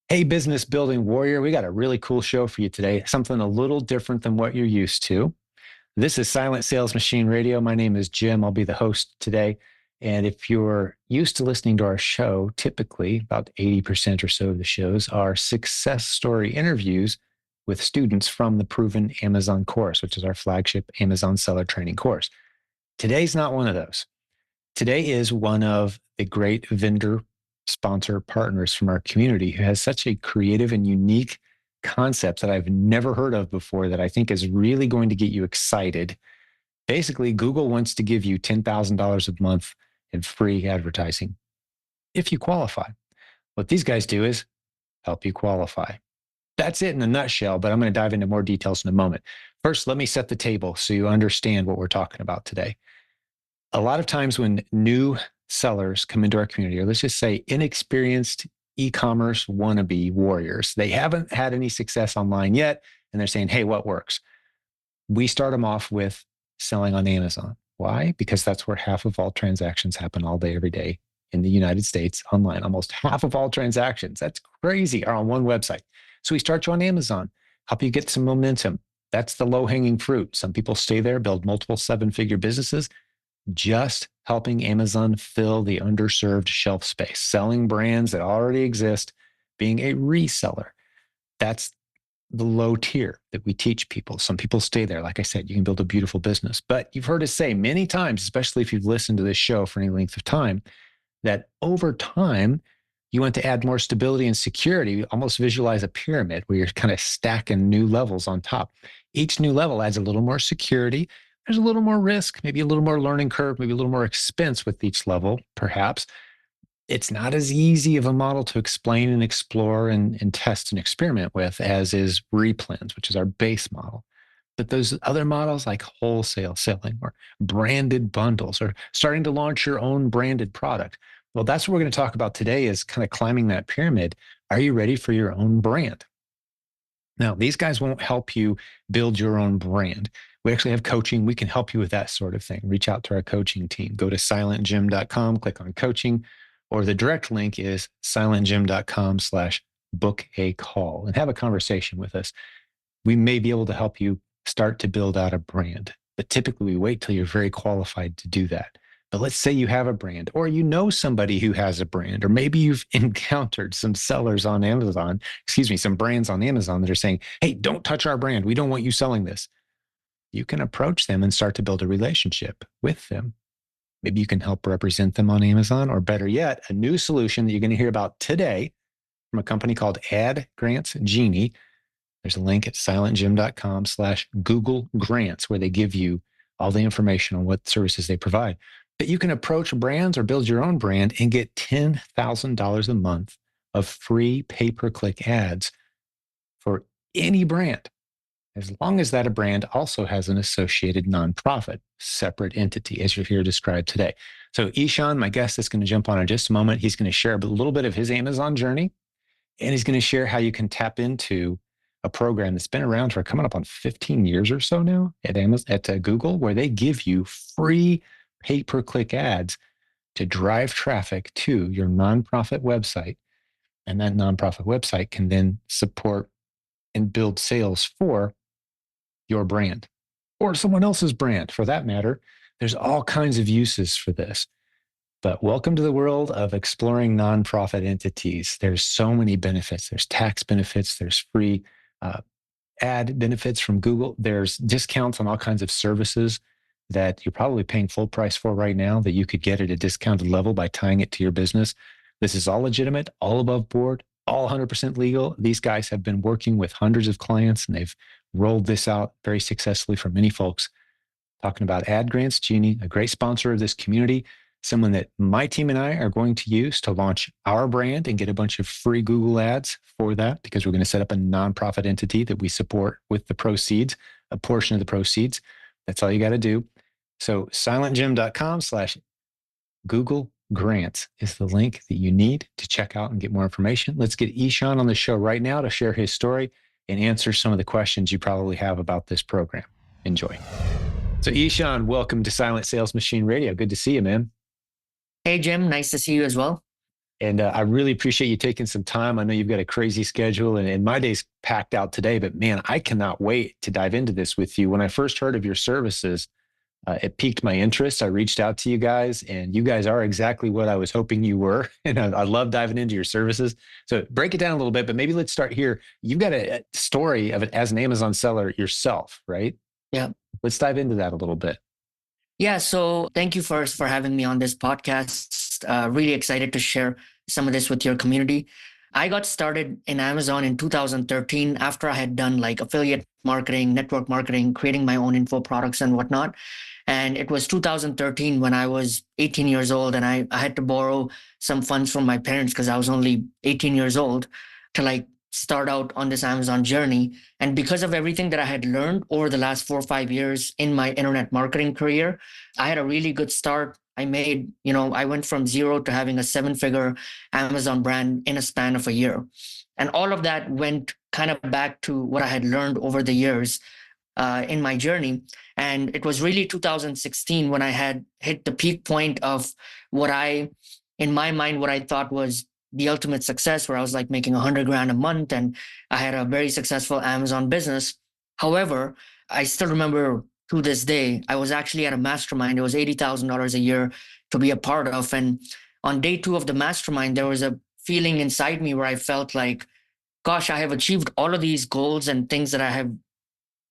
Hey, business building warrior, we got a really cool show for you today, something a little different than what you're used to. This is Silent Sales Machine Radio. My name is Jim. I'll be the host today. And if you're used to listening to our show, typically about 80% or so of the shows are success story interviews with students from the Proven Amazon course, which is our flagship Amazon seller training course. Today's not one of those. Today is one of the great vendor sponsor partners from our community who has such a creative and unique concept that I've never heard of before that I think is really going to get you excited. Basically, Google wants to give you $10,000 a month in free advertising if you qualify. What these guys do is help you qualify. That's it in a nutshell, but I'm going to dive into more details in a moment. First, let me set the table so you understand what we're talking about today. A lot of times when new sellers come into our community, or let's just say inexperienced e-commerce wannabe warriors, they haven't had any success online yet, and they're saying, hey, what works? We start them off with selling on Amazon. Why? Because that's where half of all transactions happen all day, every day in the United States online. Almost half of all transactions, that's crazy, are on one website. So we start you on Amazon, help you get some momentum. That's the low-hanging fruit. Some people stay there, build multiple seven-figure businesses, just helping Amazon fill the underserved shelf space, selling brands that already exist, being a reseller. That's the low tier that we teach people. Some people stay there. Like I said, you can build a beautiful business. But you've heard us say many times, especially if you've listened to this show for any length of time, that over time, you want to add more stability and security. Almost visualize a pyramid where you're kind of stacking new levels on top. Each new level adds a little more security. There's a little more risk, maybe a little more learning curve, maybe a little more expense with each level, perhaps. It's not as easy of a model to explain and explore and test and experiment with as is replens, which is our base model. But those other models like wholesale selling or branded bundles or starting to launch your own branded product. Well, that's what we're going to talk about today is kind of climbing that pyramid. Are you ready for your own brand? Now, these guys won't help you build your own brand. We actually have coaching. We can help you with that sort of thing. Reach out to our coaching team. Go to silentjimdotcom, click on coaching, or the direct link is silentjim.com/book a call and have a conversation with us. We may be able to help you start to build out a brand, but typically we wait till you're very qualified to do that. But let's say you have a brand, or you know somebody who has a brand, or maybe you've encountered some sellers on Amazon, some brands on Amazon that are saying, hey, don't touch our brand. We don't want you selling this. You can approach them and start to build a relationship with them. Maybe you can help represent them on Amazon, or better yet, a new solution that you're going to hear about today from a company called Ad Grants Genie. There's a link at silentjim.com/Google Grants where they give you all the information on what services they provide. But you can approach brands or build your own brand and get $10,000 a month of free pay-per-click ads for any brand, as long as that a brand also has an associated nonprofit, separate entity, as you'll hear described today. So Ishan, my guest, is going to jump on in just a moment. He's going to share a little bit of his Amazon journey, and he's going to share how you can tap into a program that's been around for coming up on 15 years or so now at Google, where they give you free pay-per-click ads to drive traffic to your nonprofit website. And that nonprofit website can then support and build sales for your brand or someone else's brand for that matter. There's all kinds of uses for this. But welcome to the world of exploring nonprofit entities. There's so many benefits. There's tax benefits. There's free ad benefits from Google. There's discounts on all kinds of services that you're probably paying full price for right now that you could get at a discounted level by tying it to your business. This is all legitimate, all above board, all 100% legal. These guys have been working with hundreds of clients and they've rolled this out very successfully for many folks. Talking about Ad Grants Genie, a great sponsor of this community, someone that my team and I are going to use to launch our brand and get a bunch of free Google ads for that, because we're going to set up a nonprofit entity that we support with the proceeds, a portion of the proceeds. That's all you got to do. So silentjim.com/Google Grants is the link that you need to check out and get more information. Let's get Ishan on the show right now to share his story and answer some of the questions you probably have about this program. Enjoy. So Ishan, welcome to Silent Sales Machine Radio. Good to see you, man. Hey, Jim. Nice to see you as well. And I really appreciate you taking some time. I know you've got a crazy schedule and my day's packed out today, but man, I cannot wait to dive into this with you. When I first heard of your services, it piqued my interest. I reached out to you guys, and you guys are exactly what I was hoping you were. And I love diving into your services. So break it down a little bit, but maybe let's start here. You've got a story of it as an Amazon seller yourself, right? Yeah. Let's dive into that a little bit. Yeah. So thank you first for having me on this podcast. Really excited to share some of this with your community. I got started in Amazon in 2013 after I had done like affiliate marketing, network marketing, creating my own info products and whatnot. And it was 2013 when I was 18 years old and I had to borrow some funds from my parents because I was only 18 years old to like start out on this Amazon journey. And because of everything that I had learned over the last 4 or 5 years in my internet marketing career, I had a really good start. I went from zero to having a 7-figure Amazon brand in a span of a year. And all of that went kind of back to what I had learned over the years in my journey. And it was really 2016 when I had hit the peak point of in my mind, what I thought was the ultimate success, where I was like making 100 grand a month and I had a very successful Amazon business. However, I still remember to this day, I was actually at a mastermind. It was $80,000 a year to be a part of. And on day 2 of the mastermind, there was a feeling inside me where I felt like, gosh, I have achieved all of these goals and things that I have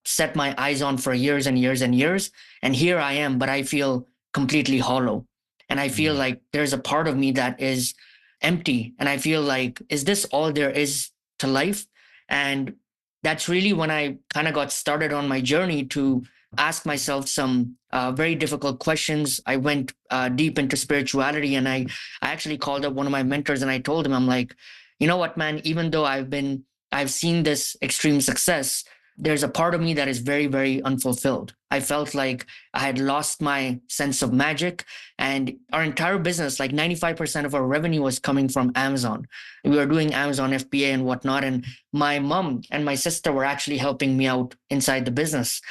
set my eyes on for years and years and years. And here I am, but I feel completely hollow. And I feel like there's a part of me that is empty. And I feel like, is this all there is to life? And that's really when I kind of got started on my journey to ask myself some very difficult questions. I went deep into spirituality, and I actually called up one of my mentors and I told him, I'm like, you know what, man, even though I've seen this extreme success, there's a part of me that is very, very unfulfilled. I felt like I had lost my sense of magic, and our entire business, like 95% of our revenue was coming from Amazon. We were doing Amazon FBA and whatnot. And my mom and my sister were actually helping me out inside the business.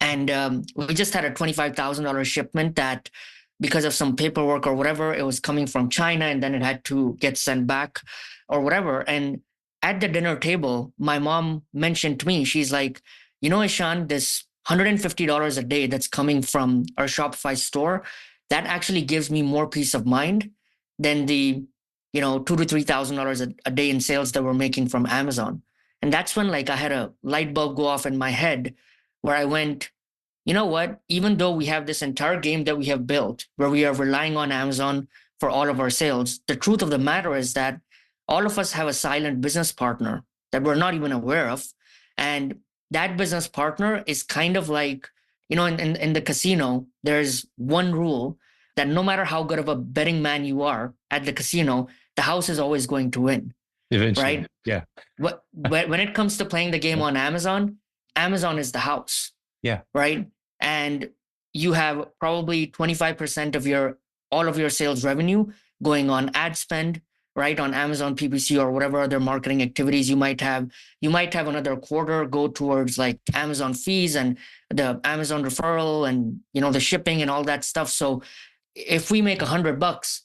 And we just had a $25,000 shipment that, because of some paperwork or whatever, it was coming from China and then it had to get sent back or whatever. And at the dinner table, my mom mentioned to me, she's like, you know, Ishan, this $150 a day that's coming from our Shopify store, that actually gives me more peace of mind than the, $2,000 to $3,000 a day in sales that we're making from Amazon. And that's when like I had a light bulb go off in my head where I went, you know what? Even though we have this entire game that we have built where we are relying on Amazon for all of our sales, the truth of the matter is that all of us have a silent business partner that we're not even aware of. And that business partner is kind of like, in the casino, there's one rule that no matter how good of a betting man you are at the casino, the house is always going to win. Eventually. Right? Yeah. When it comes to playing the game on Amazon, Amazon is the house. Yeah. Right? And you have probably 25% of all of your sales revenue going on ad spend, right? On Amazon PPC or whatever other marketing activities you might have. You might have another quarter go towards like Amazon fees and the Amazon referral and, the shipping and all that stuff. So if we make $100,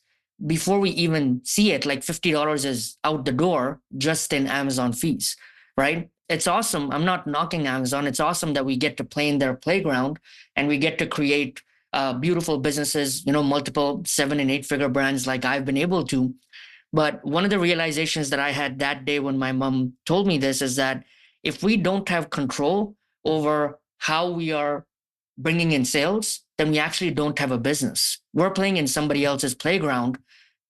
before we even see it, like $50 is out the door just in Amazon fees, right? It's awesome. I'm not knocking Amazon. It's awesome that we get to play in their playground and we get to create beautiful businesses, multiple 7 and 8-figure brands like I've been able to. But one of the realizations that I had that day when my mom told me this is that if we don't have control over how we are bringing in sales, then we actually don't have a business. We're playing in somebody else's playground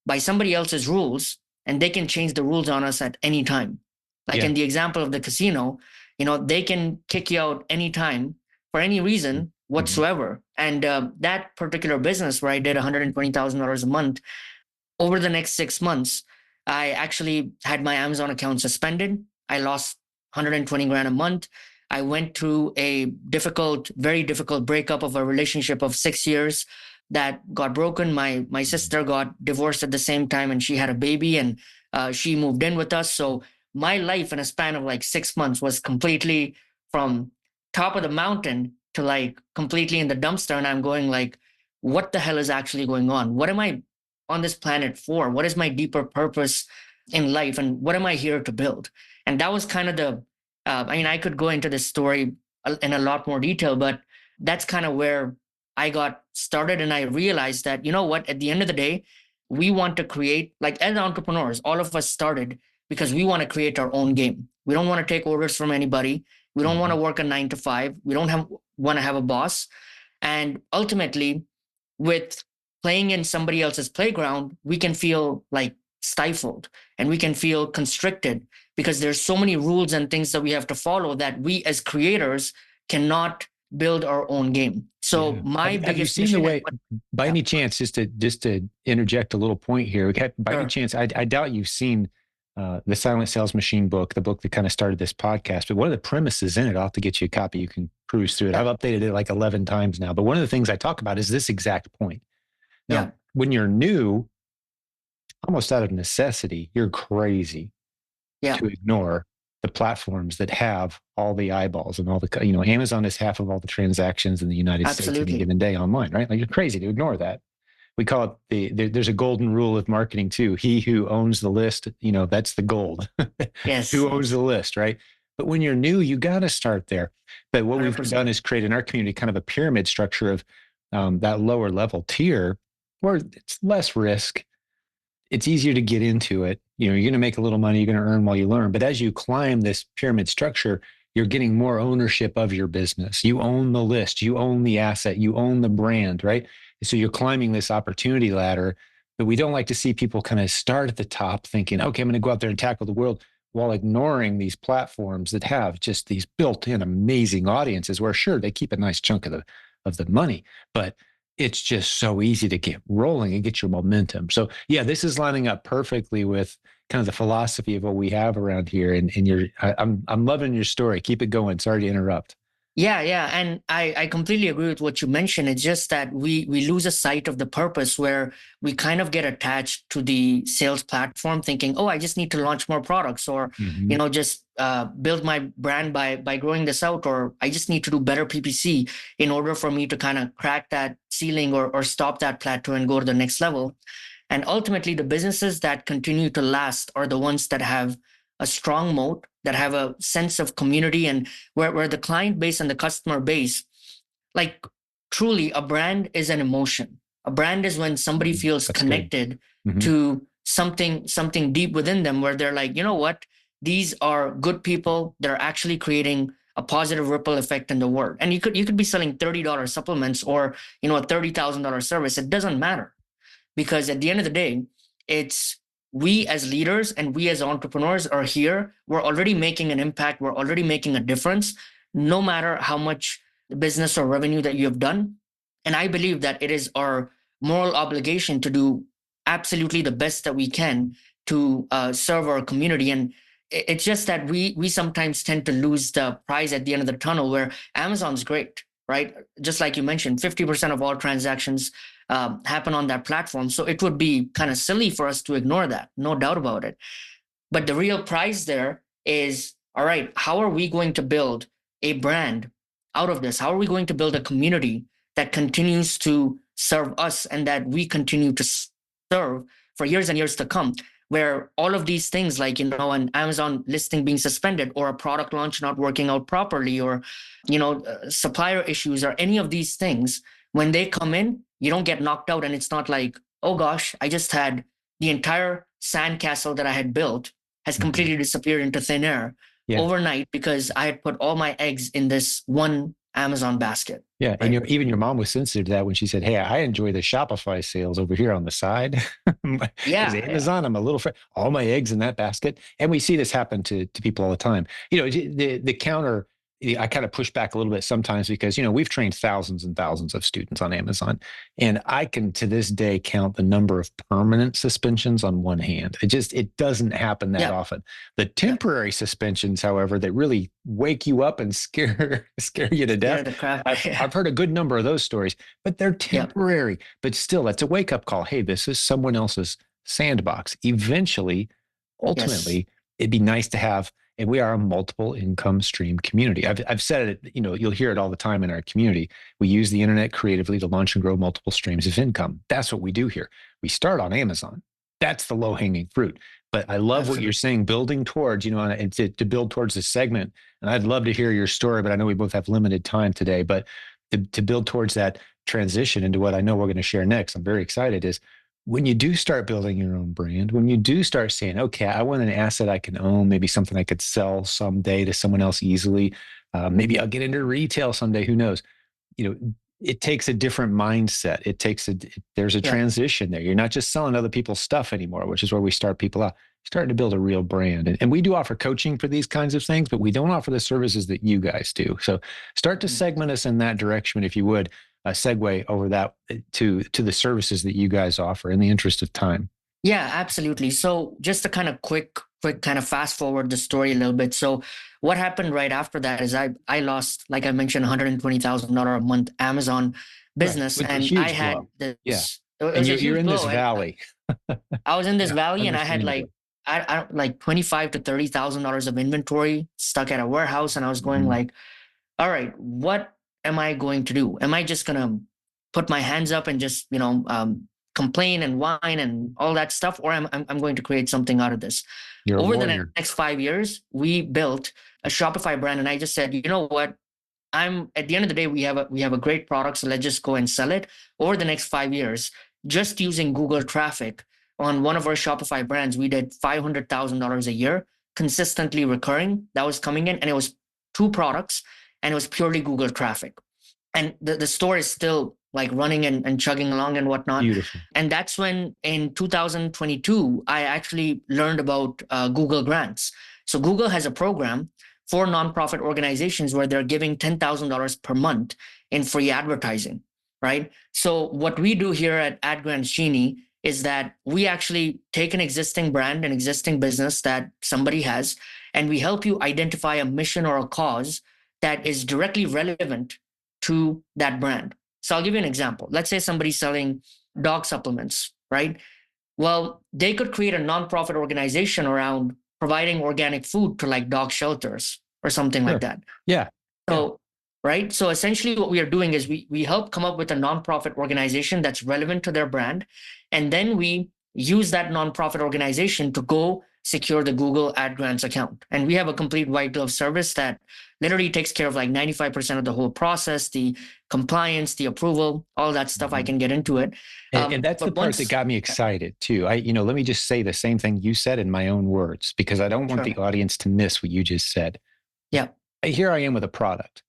by somebody else's rules, and they can change the rules on us at any time. Like in the example of the casino, they can kick you out anytime for any reason whatsoever. And that particular business where I did $120,000 a month, over the next 6 months, I actually had my Amazon account suspended. I lost 120 grand a month. I went through a very difficult breakup of a relationship of 6 years that got broken. My sister got divorced at the same time, and she had a baby, and she moved in with us. So my life in a span of like 6 months was completely from top of the mountain to like completely in the dumpster. And I'm going like, what the hell is actually going on? What am I on this planet for? What is my deeper purpose in life? And what am I here to build? And that was kind of I mean, I could go into this story in a lot more detail, but that's kind of where I got started. And I realized that, you know what, at the end of the day, we want to create, like as entrepreneurs, all of us started because we want to create our own game. We don't want to take orders from anybody. We don't want to work a 9 to 5. We don't want to have a boss. And ultimately, with playing in somebody else's playground, we can feel like stifled and we can feel constricted because there's so many rules and things that we have to follow that we as creators cannot build our own game. So my have you biggest seen the mission way, by any chance, just to interject a little point here, by any sure. chance, I doubt you've seen the Silent Sales Machine book, the book that kind of started this podcast, but one of the premises in it, I'll have to get you a copy. You can cruise through it. I've updated it like 11 times now, but one of the things I talk about is this exact point. Now, when you're new, almost out of necessity, you're crazy to ignore the platforms that have all the eyeballs and all the, Amazon is half of all the transactions in the United States any given day online, right? Like you're crazy to ignore that. We call it there's a golden rule of marketing too. He who owns the list, that's the gold. Yes. Who owns the list, right? But when you're new, you got to start there. But what 100%. We've done is create in our community kind of a pyramid structure of that lower level tier where it's less risk. It's easier to get into it. You're going to make a little money, you're going to earn while you learn. But as you climb this pyramid structure, you're getting more ownership of your business. You own the list, you own the asset, you own the brand, right? So you're climbing this opportunity ladder. But we don't like to see people kind of start at the top thinking, okay, I'm going to go out there and tackle the world, while ignoring these platforms that have just these built-in amazing audiences where sure, they keep a nice chunk of the money, but it's just so easy to get rolling and get your momentum. So yeah, this is lining up perfectly with kind of the philosophy of what we have around here. And I'm loving your story. Keep it going. Sorry to interrupt. Yeah. And I completely agree with what you mentioned. It's just that we lose a sight of the purpose where we kind of get attached to the sales platform thinking, oh, I just need to launch more products or, just build my brand by growing this out, or I just need to do better PPC in order for me to kind of crack that ceiling or stop that plateau and go to the next level. And ultimately, the businesses that continue to last are the ones that have a strong moat, that have a sense of community, and where the client base and the customer base, like truly a brand is an emotion. A brand is when somebody feels That's connected to something deep within them, where they're like, you know what, these are good people. They're actually creating a positive ripple effect in the world. And you could be selling $30 supplements or a $30,000 service. It doesn't matter. Because at the end of the day, it's we as leaders and we as entrepreneurs are here. We're already making an impact. We're already making a difference, no matter how much business or revenue that you have done. And I believe that it is our moral obligation to do absolutely the best that we can to serve our community. And it's just that we sometimes tend to lose the prize at the end of the tunnel, where Amazon's great, right? Just like you mentioned, 50% of all transactions happen on that platform. So it would be kind of silly for us to ignore that, no doubt about it. But the real prize there is, all right, how are we going to build a brand out of this? How are we going to build a community that continues to serve us and that we continue to serve for years and years to come? Where all of these things, like, an Amazon listing being suspended, or a product launch not working out properly, or, supplier issues, or any of these things, when they come in, you don't get knocked out. And it's not like, oh gosh, I just had the entire sandcastle that I had built has completely disappeared into thin air overnight because I had put all my eggs in this one Amazon basket. Yeah. Right? And even your mom was sensitive to that when she said, hey, I enjoy the Shopify sales over here on the side. Amazon, I'm a little all my eggs in that basket. And we see this happen to people all the time. The counter, I kind of push back a little bit sometimes because, we've trained thousands and thousands of students on Amazon. And I can to this day count the number of permanent suspensions on one hand. It doesn't happen that often. The temporary suspensions, however, that really wake you up and scare you to death. I've heard a good number of those stories, but they're temporary. But still, that's a wake up call. Hey, this is someone else's sandbox. Ultimately, it'd be nice to have, and we are a multiple income stream community. I've said it, you'll hear it all the time in our community. We use the internet creatively to launch and grow multiple streams of income. That's what we do here. We start on Amazon. That's the low hanging fruit. But I love what you're saying, building towards, and to build towards this segment. And I'd love to hear your story, but I know we both have limited time today. But to build towards that transition into what I know we're going to share next, I'm very excited, is when you do start building your own brand, when you do start saying, okay, I want an asset I can own, maybe something I could sell someday to someone else easily. Maybe I'll get into retail someday, who knows? It takes a different mindset. There's a transition there. You're not just selling other people's stuff anymore, which is where we start people out, starting to build a real brand. And we do offer coaching for these kinds of things, but we don't offer the services that you guys do. So start to segment us in that direction, if you would, segue over that to the services that you guys offer in the interest of time. Yeah, absolutely. So just to kind of quick kind of fast forward the story a little bit. So what happened right after that is I lost, like I mentioned, $120,000 a month Amazon business. Right. And I had this, it was a huge blow. This valley. I was in this valley and I had like $25,000 to $30,000 of inventory stuck at a warehouse. And I was going like, all right, what am I going to do? Am I just going to put my hands up and just, complain and whine and all that stuff, or I'm going to create something out of this? Over the next 5 years, we built a Shopify brand, and I just said, you know what? At the end of the day, we have a great product, so let's just go and sell it. Over the next 5 years, just using Google traffic on one of our Shopify brands, we did $500,000 a year, consistently recurring. That was coming in, and it was 2 products, and it was purely Google traffic. And the store is still like running and chugging along and whatnot. Beautiful. And that's when in 2022, I actually learned about Google Grants. So Google has a program for nonprofit organizations where they're giving $10,000 per month in free advertising, right? So what we do here at Ad Grants Genie is that we actually take an existing brand, an existing business that somebody has, and we help you identify a mission or a cause that is directly relevant to that brand. So I'll give you an example. Let's say somebody's selling dog supplements, right? Well, they could create a nonprofit organization around providing organic food to like dog shelters or something like that. Yeah. So, right. So essentially what we are doing is we help come up with a nonprofit organization that's relevant to their brand. And then we use that nonprofit organization to go secure the Google Ad Grants account. And we have a complete white glove service that literally takes care of like 95% of the whole process, the compliance, the approval, all that stuff. I can get into it. And that's the part that got me excited too. Let me just say the same thing you said in my own words, because I don't want the audience to miss what you just said. Yeah. Here I am with a product.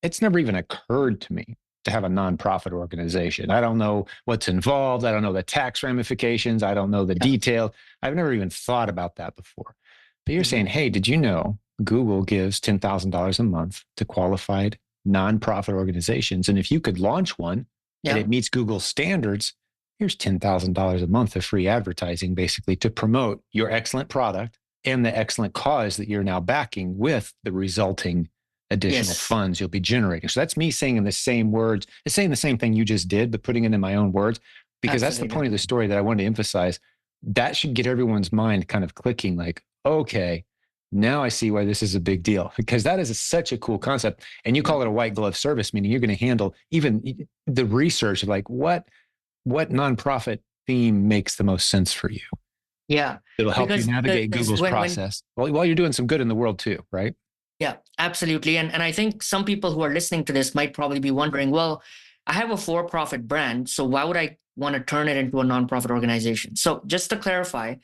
It's never even occurred to me to have a nonprofit organization. I don't know what's involved. I don't know the tax ramifications. I don't know the detail. I've never even thought about that before. But you're saying, hey, did you know Google gives $10,000 a month to qualified nonprofit organizations? And if you could launch one and it meets Google's standards, here's $10,000 a month of free advertising, basically, to promote your excellent product and the excellent cause that you're now backing with the resulting additional funds you'll be generating. So that's me saying in the same words, it's saying the same thing you just did, but putting it in my own words, because that's the point of the story that I wanted to emphasize. That should get everyone's mind kind of clicking like, okay, now I see why this is a big deal, because that is such a cool concept. And you call it a white glove service, meaning you're going to handle even the research of like what nonprofit theme makes the most sense for you. Yeah. It'll help you navigate Google's process while you're doing some good in the world too, right? Yeah, absolutely. And I think some people who are listening to this might probably be wondering, well, I have a for-profit brand, so why would I want to turn it into a nonprofit organization? So just to clarify,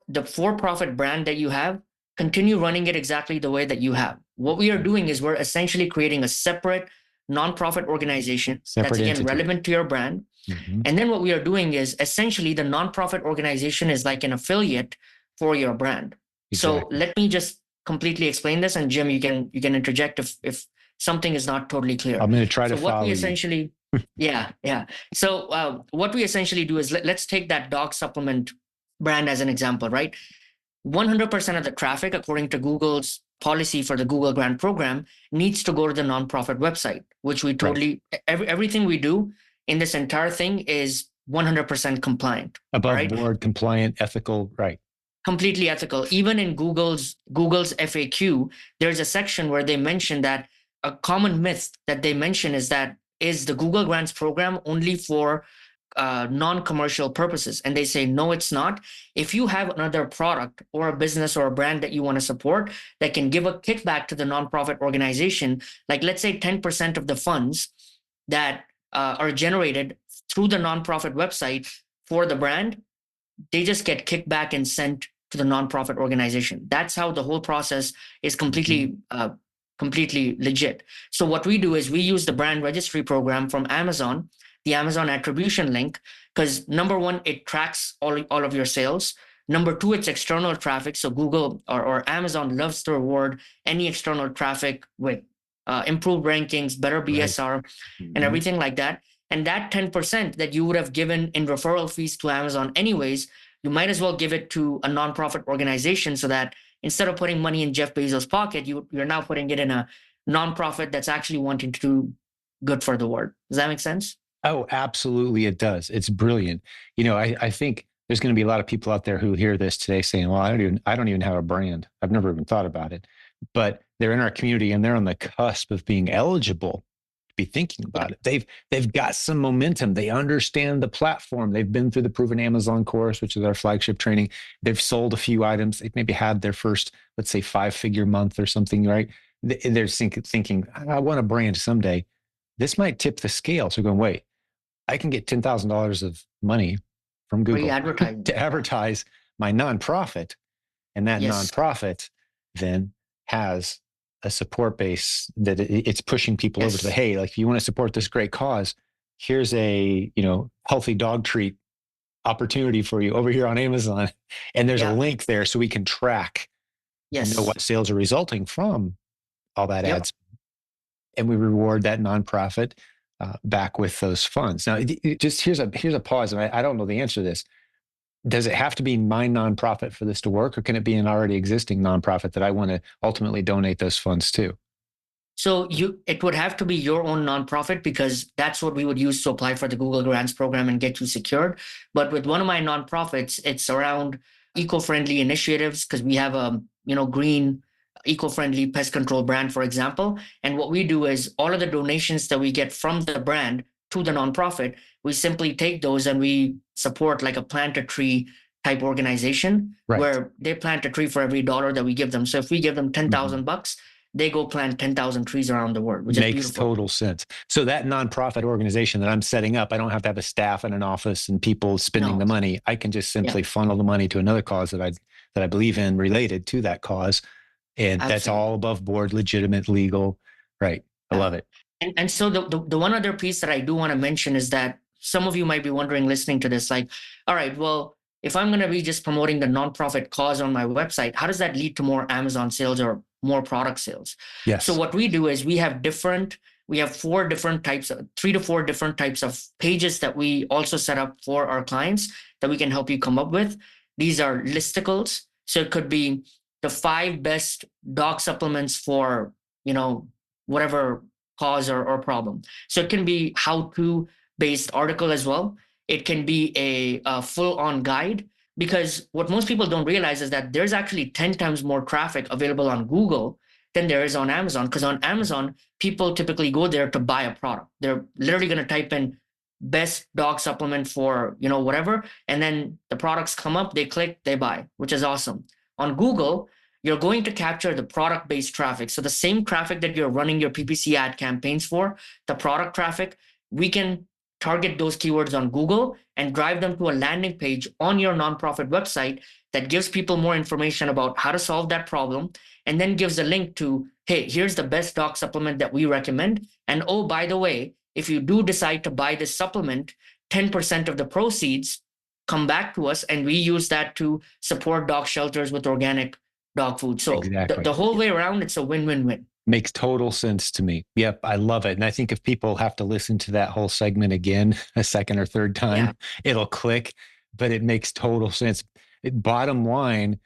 the for-profit brand that you have, continue running it exactly the way that you have. What we are doing is we're essentially creating a separate nonprofit organization that's again relevant to your brand. And then what we are doing is essentially the nonprofit organization is like an affiliate for your brand. So let me just completely explain this, and Jim, you can interject if something is not totally clear. I'm going to try to follow what we you. essentially So what we essentially do is let's take that dog supplement brand as an example, right? 100% of the traffic, according to Google's policy for the Google Grant program, needs to go to the nonprofit website, which we totally everything we do in this entire thing is 100% compliant. Above board, compliant, ethical, right? completely ethical. Even in Google's FAQ, there's a section where they mention that a common myth that they mention is the Google Grants program only for non-commercial purposes, and they say no, it's not. If you have another product or a business or a brand that you want to support that can give a kickback to the nonprofit organization, like let's say 10% of the funds that are generated through the nonprofit website for the brand, they just get kicked back and sent to the nonprofit organization. That's how the whole process is completely legit. So what we do is we use the brand registry program from Amazon, the Amazon attribution link, because number one, it tracks all of your sales. Number two, it's external traffic. So Google or Amazon loves to reward any external traffic with improved rankings, better BSR, Right. and everything like that. And that 10% that you would have given in referral fees to Amazon anyways, you might as well give it to a nonprofit organization so that instead of putting money in Jeff Bezos' pocket, you're now putting it in a nonprofit that's actually wanting to do good for the world. Does that make sense? Oh, absolutely, it does. It's brilliant. I think there's going to be a lot of people out there who hear this today saying, well, I don't even have a brand. I've never even thought about it. But they're in our community and they're on the cusp of being eligible to be thinking about it. They've got some momentum. They understand the platform. They've been through the Proven Amazon course, which is our flagship training. They've sold a few items. They've maybe had their first, let's say, 5-figure month or something, right? They're thinking, I want a brand someday. This might tip the scale. So going, wait, I can get $10,000 of money from Google to advertise my nonprofit. And that nonprofit then has a support base that it's pushing people over to the, hey, like if you want to support this great cause, here's a, healthy dog treat opportunity for you over here on Amazon. And there's a link there so we can track and know what sales are resulting from all that ads. And we reward that nonprofit back with those funds. Now, just here's a pause, and I don't know the answer to this. Does it have to be my nonprofit for this to work, or can it be an already existing nonprofit that I want to ultimately donate those funds to? So it would have to be your own nonprofit, because that's what we would use to apply for the Google Grants program and get you secured. But with one of my nonprofits, it's around eco-friendly initiatives, because we have a green eco-friendly pest control brand, for example. And what we do is all of the donations that we get from the brand to the nonprofit, we simply take those and we support like a plant a tree type organization, where they plant a tree for every dollar that we give them. So if we give them $10,000, they go plant 10,000 trees around the world, which is beautiful. Makes total sense. So that nonprofit organization that I'm setting up, I don't have to have a staff and an office and people spending the money. I can just simply funnel the money to another cause that I believe in related to that cause. And that's all above board, legitimate, legal. Right. I love it. And so the one other piece that I do want to mention is that some of you might be wondering, listening to this, like, all right, well, if I'm going to be just promoting the nonprofit cause on my website, how does that lead to more Amazon sales or more product sales? Yes. So what we do is we have 3 to 4 different types of pages that we also set up for our clients that we can help you come up with. These are listicles. So it could be the 5 best dog supplements for, whatever cause or problem. So it can be how-to based article as well. It can be a full-on guide, because what most people don't realize is that there's actually 10 times more traffic available on Google than there is on Amazon. Because on Amazon, people typically go there to buy a product. They're literally going to type in best dog supplement for, whatever. And then the products come up, they click, they buy, which is awesome. On Google, you're going to capture the product-based traffic. So the same traffic that you're running your PPC ad campaigns for, the product traffic, we can target those keywords on Google and drive them to a landing page on your nonprofit website that gives people more information about how to solve that problem, and then gives a link to, hey, here's the best dog supplement that we recommend. And oh, by the way, if you do decide to buy this supplement, 10% of the proceeds come back to us, and we use that to support dog shelters with organic dog food. So the whole way around, it's a win-win-win. Makes total sense to me. Yep, I love it. And I think if people have to listen to that whole segment again a second or third time, it'll click, but it makes total sense. Bottom line,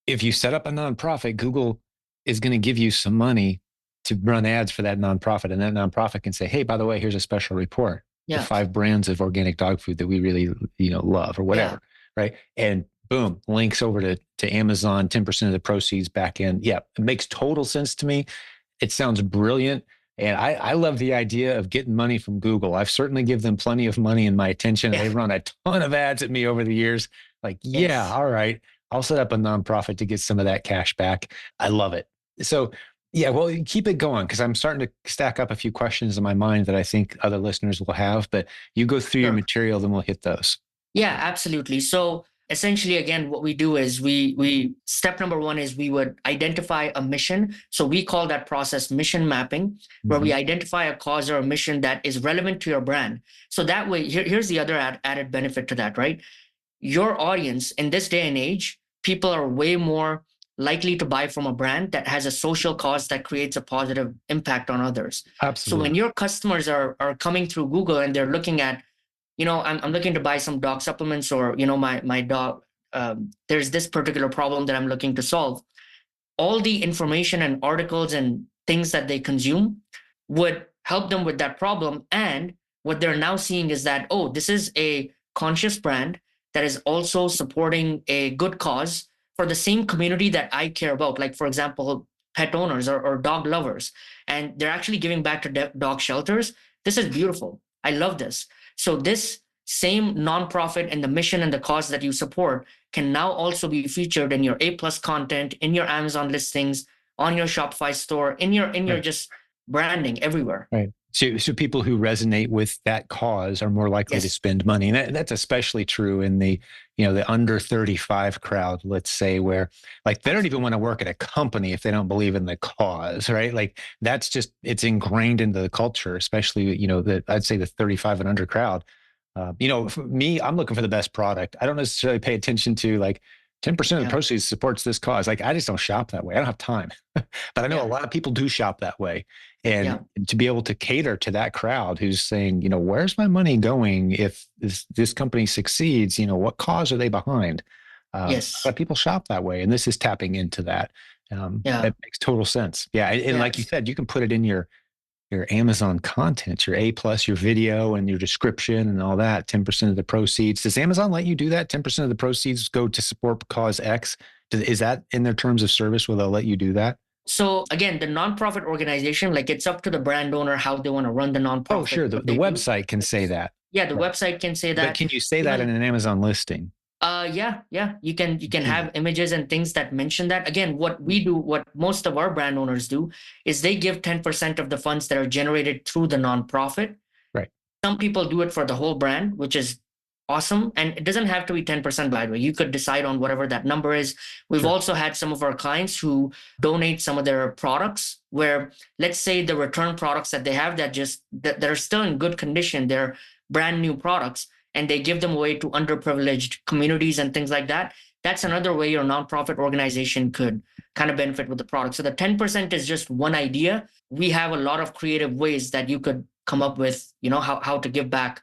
if you set up a nonprofit, Google is going to give you some money to run ads for that nonprofit. And that nonprofit can say, hey, by the way, here's a special report. The 5 brands of organic dog food that we really, love, or whatever. Right. And boom, links over to Amazon, 10% of the proceeds back in. Yeah, it makes total sense to me. It sounds brilliant. And I love the idea of getting money from Google. I've certainly given them plenty of money and my attention. Yeah. They run a ton of ads at me over the years. Like, yeah, Yes. all right, I'll set up a nonprofit to get some of that cash back. I love it. So, yeah, well, keep it going because I'm starting to stack up a few questions in my mind that I think other listeners will have. But you go through your Sure. material, then we'll hit those. Yeah, absolutely. So essentially, again, what we do is we step number one is we would identify a mission. So we call that process mission mapping, where we Mhm. identify a cause or a mission that is relevant to your brand. So that way, here's the other added benefit to that, right? Your audience in this day and age, people are way more likely to buy from a brand that has a social cause that creates a positive impact on others. So when Absolutely. your customers are coming through Google and they're looking at, I'm looking to buy some dog supplements, or my dog, there's this particular problem that I'm looking to solve. All the information and articles and things that they consume would help them with that problem. And what they're now seeing is that, oh, this is a conscious brand that is also supporting a good cause for the same community that I care about. Like, for example, pet owners or dog lovers, and they're actually giving back to dog shelters. This is beautiful. I love this. So this same nonprofit and the mission and the cause that you support can now also be featured in your A plus content, in your Amazon listings, on your Shopify store, in your Right. just branding everywhere. Right. So people who resonate with that cause are more likely to Yes. spend money. And that's especially true in the under 35 crowd, let's say, where like they don't even want to work at a company if they don't believe in the cause, right? Like that's just, it's ingrained into the culture, especially, I'd say the 35 and under crowd. For me, I'm looking for the best product. I don't necessarily pay attention to like 10% of the Yeah. proceeds supports this cause. Like I just don't shop that way. I don't have time. But I know a Yeah. lot of people do shop that way. And Yeah. to be able to cater to that crowd who's saying, where's my money going if this company succeeds? What cause are they behind? A lot Yes. of people shop that way, and this is tapping into that. Yeah. That makes total sense. Yeah, and like you Yes. said, you can put it in your Amazon content, your A plus, your video, and your description, and all that. 10% of the proceeds. Does Amazon let you do that? 10% of the proceeds go to support cause X. Is that in their terms of service? Will they let you do that? So again, the nonprofit organization, like it's up to the brand owner how they want to run the Oh, nonprofit, sure. The, what the they do. website can say that. Yeah, the Right. website can say But that. can you say that in Even an Amazon listing? yeah, you can Hmm. have images and things that mention that. Again, what we do, what most of our brand owners do, is they give 10% of the funds that are generated through the nonprofit. Right. Some people do it for the whole brand, which is awesome. And it doesn't have to be 10%, by the way. You could decide on whatever that number is. We've Sure. also had some of our clients who donate some of their products, where let's say the return products that they have that are still in good condition, they're brand new products, and they give them away to underprivileged communities and things like that. That's another way your nonprofit organization could kind of benefit with the product. So the 10% is just one idea. We have a lot of creative ways that you could come up with, how to give back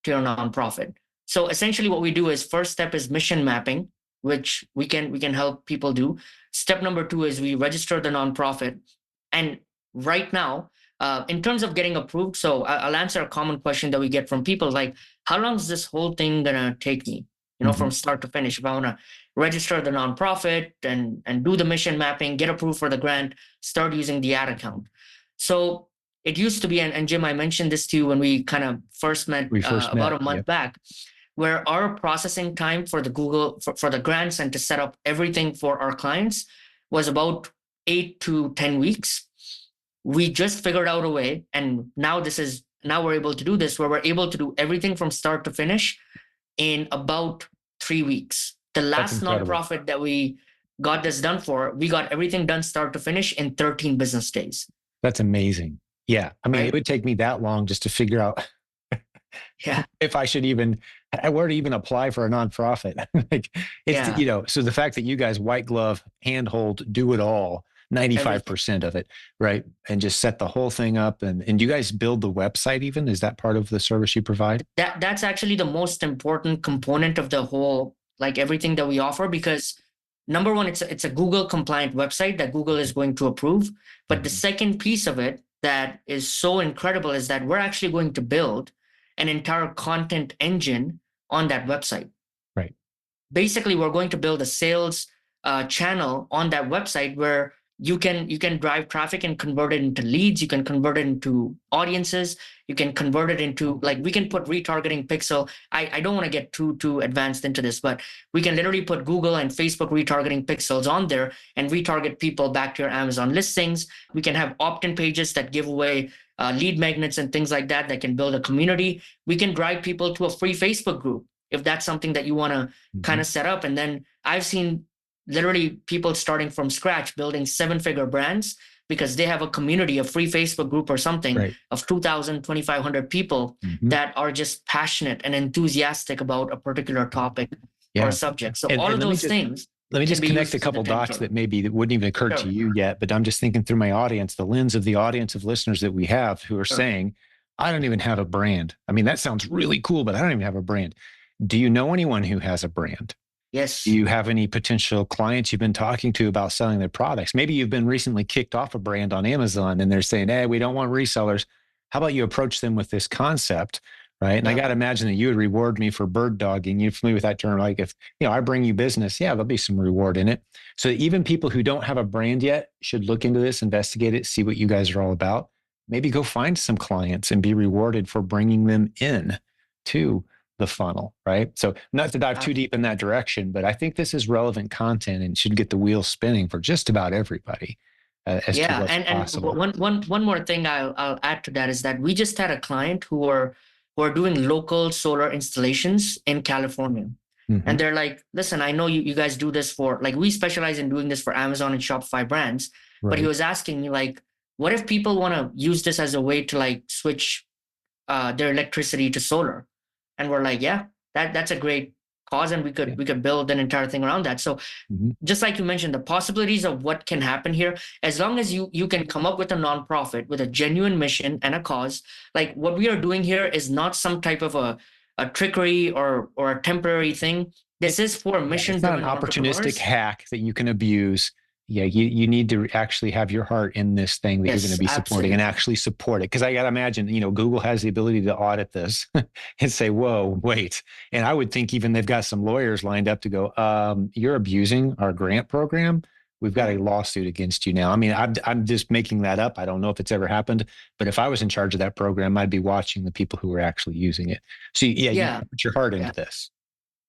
to your nonprofit. So essentially what we do is, first step is mission mapping, which we can help people do. Step number two is we register the nonprofit. And right now, in terms of getting approved, so I'll answer a common question that we get from people, like, how long is this whole thing gonna take me? Hmm. From start to finish. If I want to register the nonprofit and do the mission mapping, get approved for the grant, start using the ad account. So it used to be, and Jim, I mentioned this to you when we kind of first met We first about met. a month Yep. back, where our processing time for the Google for the grants and to set up everything for our clients was about 8 to 10 weeks. We just figured out a way, and now we're able to do this, where we're able to do everything from start to finish in about 3 weeks. The That's last incredible. nonprofit that we got this done for, we got everything done start to finish in 13 business days. That's amazing. Yeah. I mean, it Right? would take me that long just to figure out Yeah. if I should even, where to even apply for a nonprofit. Like it's, Yeah. so the fact that you guys white glove, handhold, do it all, Everything. 95% of it, right? And just set the whole thing up. And you guys build the website even? Is that part of the service you provide? That's actually the most important component of the whole, like everything that we offer, because number one, it's a Google compliant website that Google is going to approve. But the Mhm. second piece of it that is so incredible is that we're actually going to build an entire content engine on that website. Right. basically we're going to build a sales channel on that website where you can drive traffic and convert it into leads. You can convert it into audiences. You can convert it into, like, we can put retargeting pixel. I don't want to get too advanced into this, but we can literally put Google and Facebook retargeting pixels on there and retarget people back to your Amazon listings. We can have opt-in pages that give away lead magnets and things like that that can build a community. We can drive people to a free Facebook group if that's something that you want to kind of set up. And then I've seen literally people starting from scratch, building 7-figure brands because they have a community, a free Facebook group or something Right. of 2,000, 2,500 people that are just passionate and enthusiastic about a particular topic or subject. So all of those things. Let me just connect a couple dots that wouldn't even occur to you yet, but I'm just thinking through my audience, the lens of the audience of listeners that we have who are saying, I don't even have a brand. I mean, that sounds really cool, but I don't even have a brand. Do you know anyone who has a brand? Yes. Do you have any potential clients you've been talking to about selling their products? Maybe you've been recently kicked off a brand on Amazon and they're saying, hey, we don't want resellers. How about you approach them with this concept, right? And I got to imagine that you would reward me for bird dogging. You're familiar with that term? Like if, I bring you business, there'll be some reward in it. So even people who don't have a brand yet should look into this, investigate it, see what you guys are all about. Maybe go find some clients and be rewarded for bringing them in to the funnel, right? So not to dive too deep in that direction, but I think this is relevant content and should get the wheels spinning for just about everybody as to what's possible. One more thing I'll add to that is that we just had a client who are doing local solar installations in California. And they're like, listen, I know you guys do this for, like, we specialize in doing this for Amazon and Shopify brands. But he was asking me, like, what if people want to use this as a way to, like, switch their electricity to solar? And we're like, yeah, that's a great cause, and we could build an entire thing around that. So just like you mentioned, the possibilities of what can happen here, as long as you can come up with a nonprofit with a genuine mission and a cause, like what we are doing here is not some type of a trickery or a temporary thing. This is for mission-driven entrepreneurs. It's not an opportunistic hack that you can abuse. Yeah, you need to actually have your heart in this thing that you're going to be supporting and actually support it. Because I got to imagine, Google has the ability to audit this and say, whoa, wait. And I would think even they've got some lawyers lined up to go, you're abusing our grant program. We've got a lawsuit against you now. I mean, I'm just making that up. I don't know if it's ever happened. But if I was in charge of that program, I'd be watching the people who are actually using it. So you put your heart into this.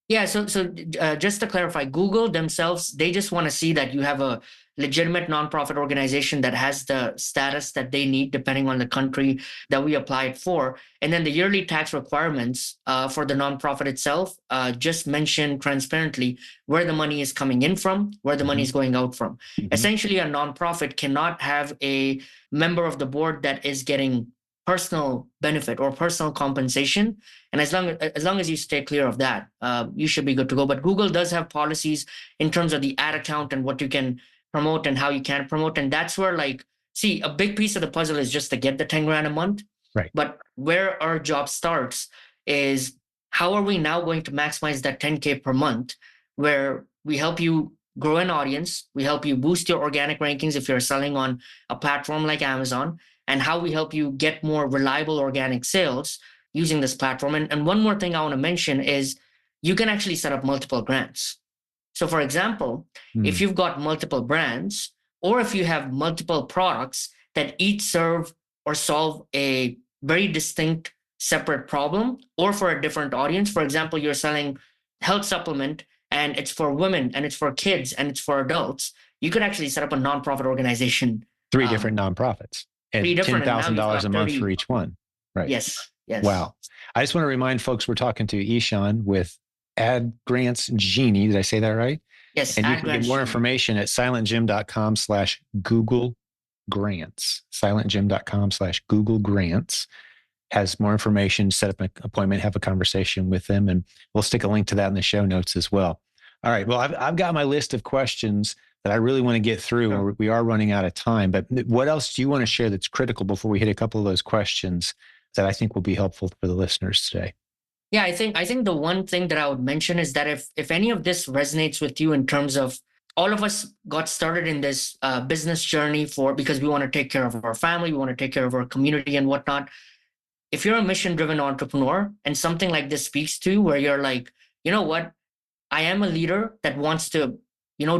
Yeah, so just to clarify, Google themselves, they just want to see that you have a legitimate nonprofit organization that has the status that they need, depending on the country that we apply it for. And then the yearly tax requirements for the nonprofit itself just mention transparently where the money is coming in from, where the money is going out from. Essentially, a nonprofit cannot have a member of the board that is getting personal benefit or personal compensation. And as long as you stay clear of that, you should be good to go. But Google does have policies in terms of the ad account and what you can promote and how you can promote. And that's where, like, see, a big piece of the puzzle is just to get the 10 grand a month. Right. But where our job starts is how are we now going to maximize that 10K per month, where we help you grow an audience, we help you boost your organic rankings if you're selling on a platform like Amazon, and how we help you get more reliable organic sales using this platform. And one more thing I want to mention is you can actually set up multiple grants. So for example, if you've got multiple brands, or if you have multiple products that each serve or solve a very distinct separate problem, or for a different audience, for example, you're selling health supplement and it's for women and it's for kids and it's for adults, you could actually set up a nonprofit organization. 3 different nonprofits. And $10,000 a month for each one. Right. Yes. Wow. I just want to remind folks we're talking to Ishan with Ad Grants Genie. Did I say that right? Yes. And you can get more information at silentjim.com/Google Grants. silentjim.com/Google Grants has more information. Set up an appointment, have a conversation with them, and we'll stick a link to that in the show notes as well. All right. Well, I've got my list of questions that I really want to get through. Sure. We are running out of time, but what else do you want to share that's critical before we hit a couple of those questions that I think will be helpful for the listeners today? Yeah, I think the one thing that I would mention is that if any of this resonates with you in terms of all of us got started in this business journey because we want to take care of our family, we want to take care of our community and whatnot. If you're a mission-driven entrepreneur and something like this speaks to you, where you're like, you know what, I am a leader that wants to,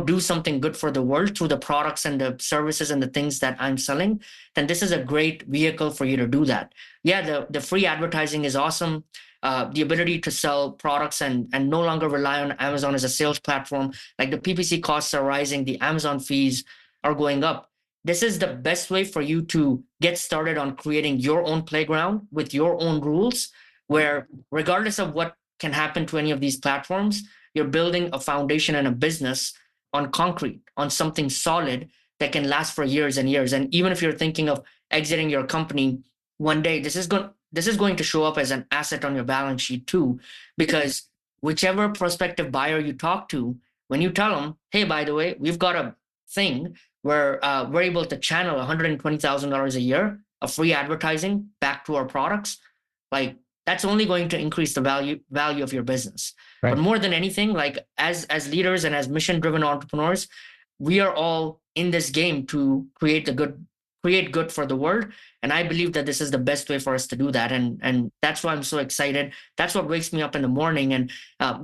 do something good for the world through the products and the services and the things that I'm selling, then this is a great vehicle for you to do that. Yeah, the free advertising is awesome. The ability to sell products and no longer rely on Amazon as a sales platform. Like the PPC costs are rising, the Amazon fees are going up. This is the best way for you to get started on creating your own playground with your own rules, where regardless of what can happen to any of these platforms, you're building a foundation and a business on concrete, on something solid that can last for years and years. And even if you're thinking of exiting your company one day, this is going to show up as an asset on your balance sheet too, because whichever prospective buyer you talk to, when you tell them, hey, by the way, we've got a thing where we're able to channel $120,000 a year of free advertising back to our products, like that's only going to increase the value of your business. But Right. more than anything, like as leaders and as mission driven entrepreneurs, we are all in this game to create good for the world. And I believe that this is the best way for us to do that. And that's why I'm so excited. That's what wakes me up in the morning. And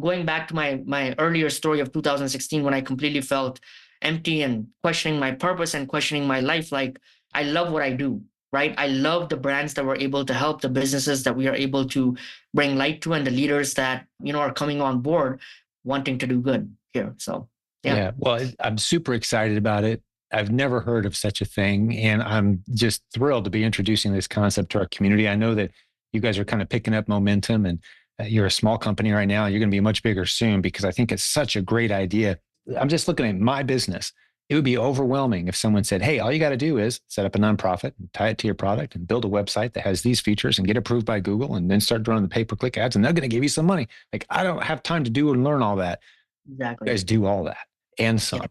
going back to my earlier story of 2016, when I completely felt empty and questioning my purpose and questioning my life, like I love what I do, right? I love the brands that we're able to help, the businesses that we are able to bring light to, and the leaders that are coming on board wanting to do good here. So yeah. Yeah. Well, I'm super excited about it. I've never heard of such a thing. And I'm just thrilled to be introducing this concept to our community. I know that you guys are kind of picking up momentum, and you're a small company right now. You're going to be much bigger soon, because I think it's such a great idea. I'm just looking at my business. It would be overwhelming if someone said, hey, all you got to do is set up a nonprofit and tie it to your product and build a website that has these features and get approved by Google, and then start running the pay-per-click ads, and they're going to give you some money. Like, I don't have time to do and learn all that. You Exactly. guys do all that and some,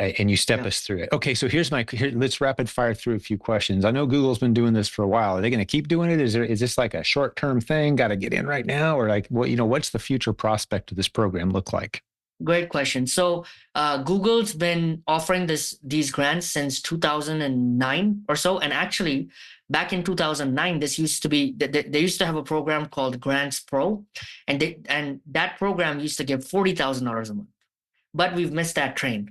Yeah. and you step Yeah. us through it. Okay, so let's rapid fire through a few questions. I know Google's been doing this for a while. Are they going to keep doing it? Is this like a short term thing? Got to get in right now, or like what's the future prospect of this program look like? Great question. So Google's been offering these grants since 2009 or so, and actually, back in 2009, this used to be they used to have a program called Grants Pro, and that program used to give $40,000 a month. But we've missed that train,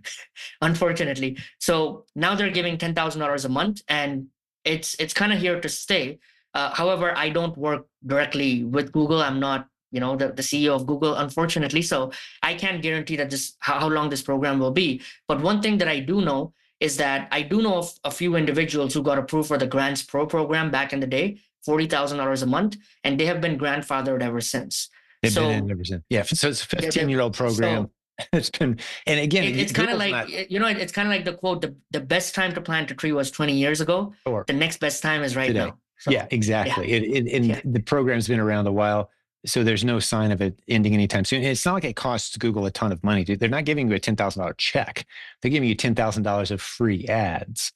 unfortunately. So now they're giving $10,000 a month, and it's kind of here to stay. However, I don't work directly with Google. I'm not, the CEO of Google, unfortunately. So I can't guarantee that how long this program will be. But one thing that I do know is that I do know of a few individuals who got approved for the Grants Pro program back in the day, $40,000 a month, and they have been grandfathered ever since. They've been in So ever since. Yeah, so it's a they're, 15-year-old program. so It's been, and again, it's kind of Google's like, not it's kind of like the quote, the best time to plant a tree was 20 years ago. sure The next best time is right today. now. Yeah, So yeah, exactly. And yeah, the program's been around a while, so there's no sign of it ending anytime soon. And it's not like it costs Google a ton of money. They're not giving you a $10,000 check. They're giving you $10,000 of free ads,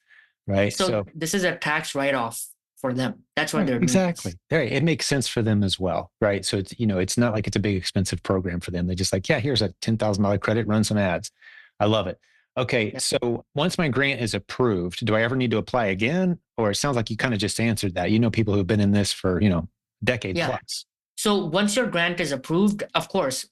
right? so So this is a tax write-off for them. That's why right, they're doing exactly. this. Right. It makes sense for them as well, right? So it's not like it's a big expensive program for them. They're just like, yeah, here's a $10,000 credit, run some ads. I love it. Okay, Yeah. so once my grant is approved, do I ever need to apply again? Or it sounds like you kind of just answered that. You know, people who've been in this for, decade Yeah. plus. So once your grant is approved, of course,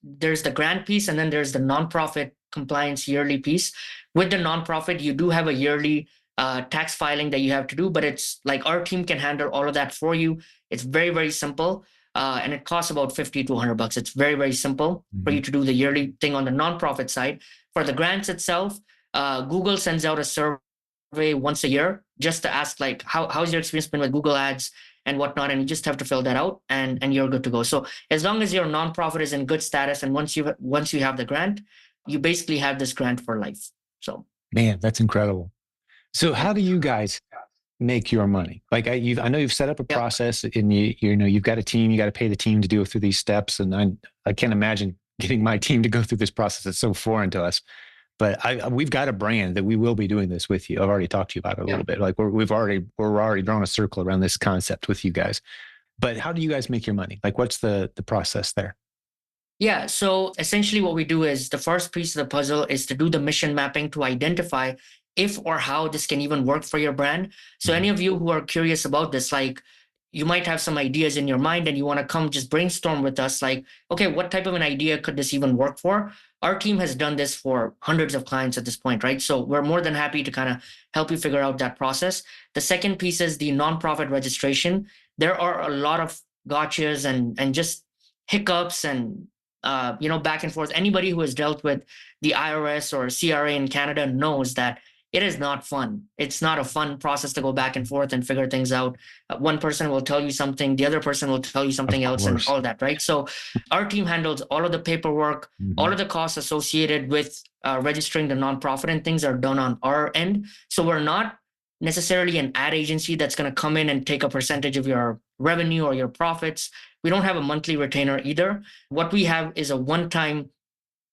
there's the grant piece, and then there's the nonprofit compliance yearly piece. With the nonprofit, you do have a yearly tax filing that you have to do, but it's like our team can handle all of that for you. It's very, very simple. And it costs about 50 to $100. It's very, very simple for you Mhm. to do the yearly thing on the nonprofit side. For the grants itself, Google sends out a survey once a year just to ask, like, how's your experience been with Google Ads and whatnot, and you just have to fill that out, and you're good to go. So as long as your nonprofit is in good status, and once you have the grant, you basically have this grant for life. So Man, that's incredible. So yeah, how do you guys make your money? Like I know you've set up a yeah, process, and you've got a team, you got to pay the team to go through these steps. And I can't imagine getting my team to go through this process. It's so foreign to us. But we've got a brand that we will be doing this with you. I've already talked to you about it a yeah. little bit. Like we're already drawn a circle around this concept with you guys. But how do you guys make your money? Like what's the process there? Yeah, so essentially what we do is the first piece of the puzzle is to do the mission mapping to identify if or how this can even work for your brand. So any Mhm. of you who are curious about this, like you might have some ideas in your mind and you want to come just brainstorm with us, like, okay, what type of an idea could this even work for? Our team has done this for hundreds of clients at this point, right? So we're more than happy to kind of help you figure out that process. The second piece is the nonprofit registration. There are a lot of gotchas and just hiccups and back and forth. Anybody who has dealt with the IRS or CRA in Canada knows that it is not fun. It's not a fun process to go back and forth and figure things out. One person will tell you something, the other person will tell you something else, and all that, right? So our team handles all of the paperwork, all of the costs associated with registering the nonprofit, and things are done on our end. So we're not necessarily an ad agency that's going to come in and take a percentage of your revenue or your profits. We don't have a monthly retainer either. What we have is a one-time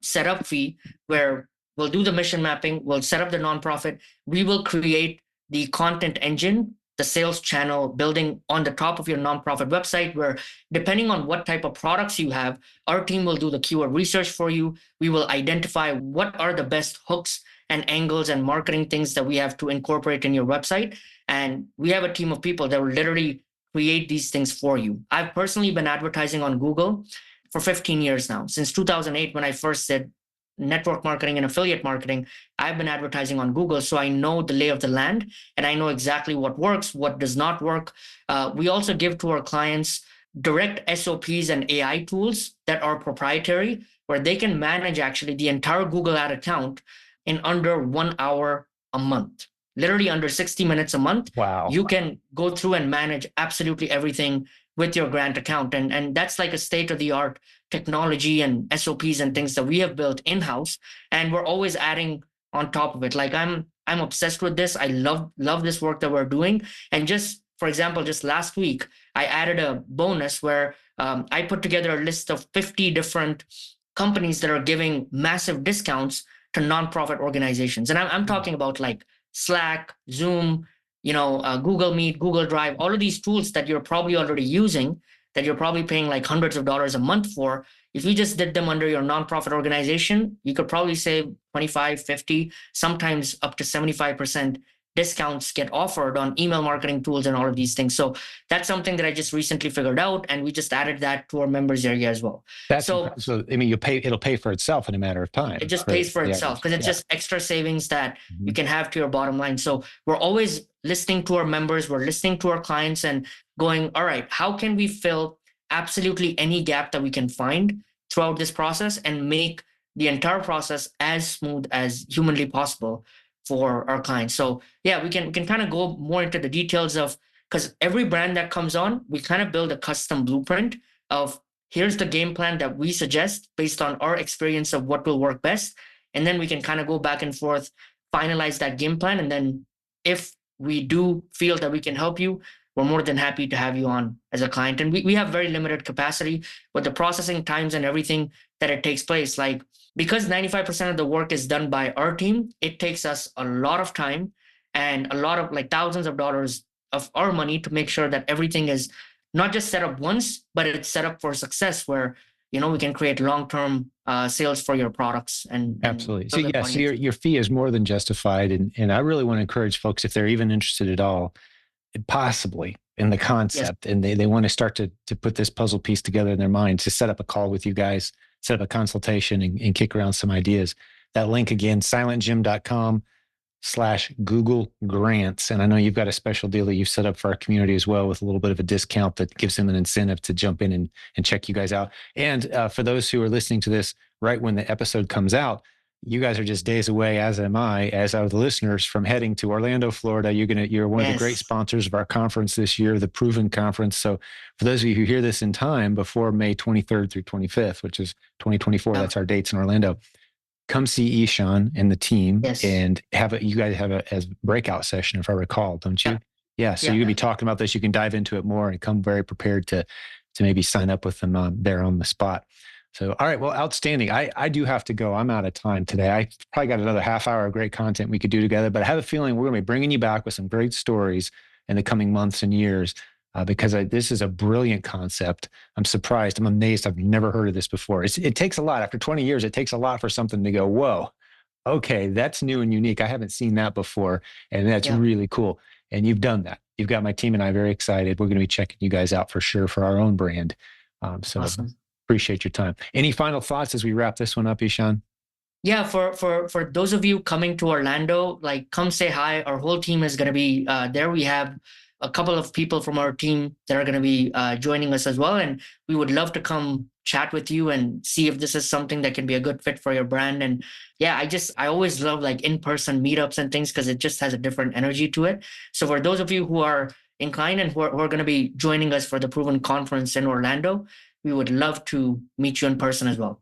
setup fee where we'll do the mission mapping, we'll set up the nonprofit, we will create the content engine, the sales channel building on the top of your nonprofit website, where depending on what type of products you have, our team will do the keyword research for you. We will identify what are the best hooks and angles and marketing things that we have to incorporate in your website. And we have a team of people that will literally create these things for you. I've personally been advertising on Google for 15 years now. Since 2008, when I first did network marketing and affiliate marketing, I've been advertising on Google. So I know the lay of the land and I know exactly what works, what does not work. We also give to our clients direct SOPs and AI tools that are proprietary, where they can manage actually the entire Google ad account in under 1 hour a month. Literally under 60 minutes a month. Wow. You can go through and manage absolutely everything with your grant account. And that's like a state-of-the-art technology and SOPs and things that we have built in-house. And we're always adding on top of it. Like I'm obsessed with this. I love this work that we're doing. And just, for example, just last week, I added a bonus where I put together a list of 50 different companies that are giving massive discounts to nonprofit organizations. And I'm talking about like Slack, Zoom, Google Meet, Google Drive, all of these tools that you're probably already using, that you're probably paying like hundreds of dollars a month for. If you just did them under your nonprofit organization, you could probably save 25, 50, sometimes up to 75% discounts get offered on email marketing tools and all of these things. So that's something that I just recently figured out, and we just added that to our members area as well. So I mean, it'll pay for itself in a matter of time. It just pays for itself because it's just extra savings that you can have to your bottom line. So we're always listening to our members, we're listening to our clients and going, all right, how can we fill absolutely any gap that we can find throughout this process and make the entire process as smooth as humanly possible for our clients. So yeah, we can kind of go more into the details of, because every brand that comes on, we kind of build a custom blueprint of here's the game plan that we suggest based on our experience of what will work best. And then we can kind of go back and forth, finalize that game plan. And then if we do feel that we can help you, we're more than happy to have you on as a client. And we have very limited capacity, but the processing times and everything that it takes place, like because 95% of the work is done by our team, it takes us a lot of time and a lot of like thousands of dollars of our money to make sure that everything is not just set up once, but it's set up for success where, we can create long-term sales for your products. And absolutely. So yeah, so your fee is more than justified. And I really want to encourage folks, if they're even interested at all, possibly in the concept, and they want to start to put this puzzle piece together in their mind, to set up a call with you guys, set up a consultation and kick around some ideas. That link again, silentjim.com/Google grants. And I know you've got a special deal that you've set up for our community as well, with a little bit of a discount that gives them an incentive to jump in and check you guys out. And for those who are listening to this right when the episode comes out, you guys are just days away, as am I, as are the listeners, from heading to Orlando, Florida. You're one of the great sponsors of our conference this year, the Proven Conference. So for those of you who hear this in time before May 23rd through 25th, which is 2024, that's our dates in Orlando, come see Ishan and the team and you guys have a breakout session, if I recall, don't you? Yeah. So you're gonna be talking about this. You can dive into it more and come very prepared to maybe sign up with them there on the spot. So, all right. Well, outstanding. I do have to go. I'm out of time today. I probably got another half hour of great content we could do together, but I have a feeling we're going to be bringing you back with some great stories in the coming months and years because this is a brilliant concept. I'm surprised. I'm amazed. I've never heard of this before. It takes a lot. After 20 years, it takes a lot for something to go, whoa, Okay, that's new and unique. I haven't seen that before, and that's Yeah, really cool. And you've done that. You've got my team and I very excited. We're going to be checking you guys out for sure for our own brand. So awesome. appreciate your time. Any final thoughts as we wrap this one up, Ishan? Yeah, for those of you coming to Orlando, like come say hi. Our whole team is gonna be there. We have a couple of people from our team that are gonna be joining us as well, and we would love to come chat with you and see if this is something that can be a good fit for your brand. And yeah, I always love like in-person meetups and things because it just has a different energy to it. So for those of you who are inclined and who are going to be joining us for the Proven Conference in Orlando, we would love to meet you in person as well.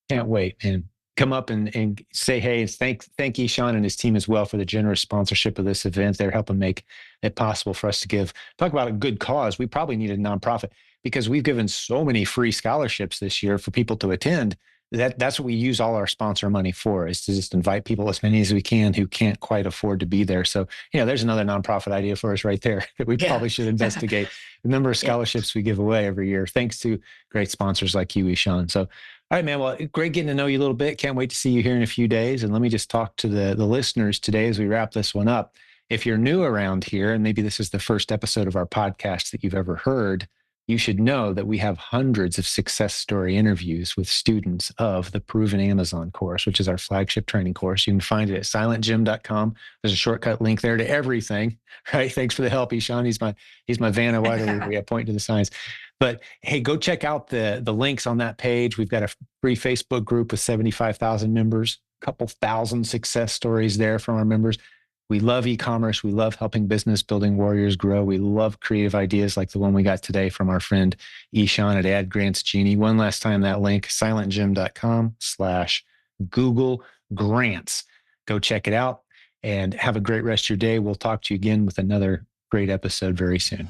Can't wait. And come up and say hey, and thank Ishan and his team as well for the generous sponsorship of this event. They're helping make it possible for us to give. Talk about a good cause. We probably need a nonprofit because we've given so many free scholarships this year for people to attend. That's what we use all our sponsor money for, is to just invite people, as many as we can, who can't quite afford to be there. So, there's another nonprofit idea for us right there that we Yeah. probably should investigate. The number of Yeah. scholarships we give away every year, thanks to great sponsors like you, Ishan. So, all right, man. Well, great getting to know you a little bit. Can't wait to see you here in a few days. And let me just talk to the listeners today as we wrap this one up. If you're new around here, and maybe this is the first episode of our podcast that you've ever heard, you should know that we have hundreds of success story interviews with students of the Proven Amazon course, which is our flagship training course. You can find it at silentjimdotcom. There's a shortcut link there to everything, right? Thanks for the help, Ishan. He's my Vanna White. We point to the signs. But hey, go check out the links on that page. We've got a free Facebook group with 75,000 members, a couple thousand success stories there from our members. We love e-commerce. We love helping business building warriors grow. We love creative ideas like the one we got today from our friend Ishan at Ad Grants Genie. One last time, that link, silentjim.com/Google Grants. Go check it out and have a great rest of your day. We'll talk to you again with another great episode very soon.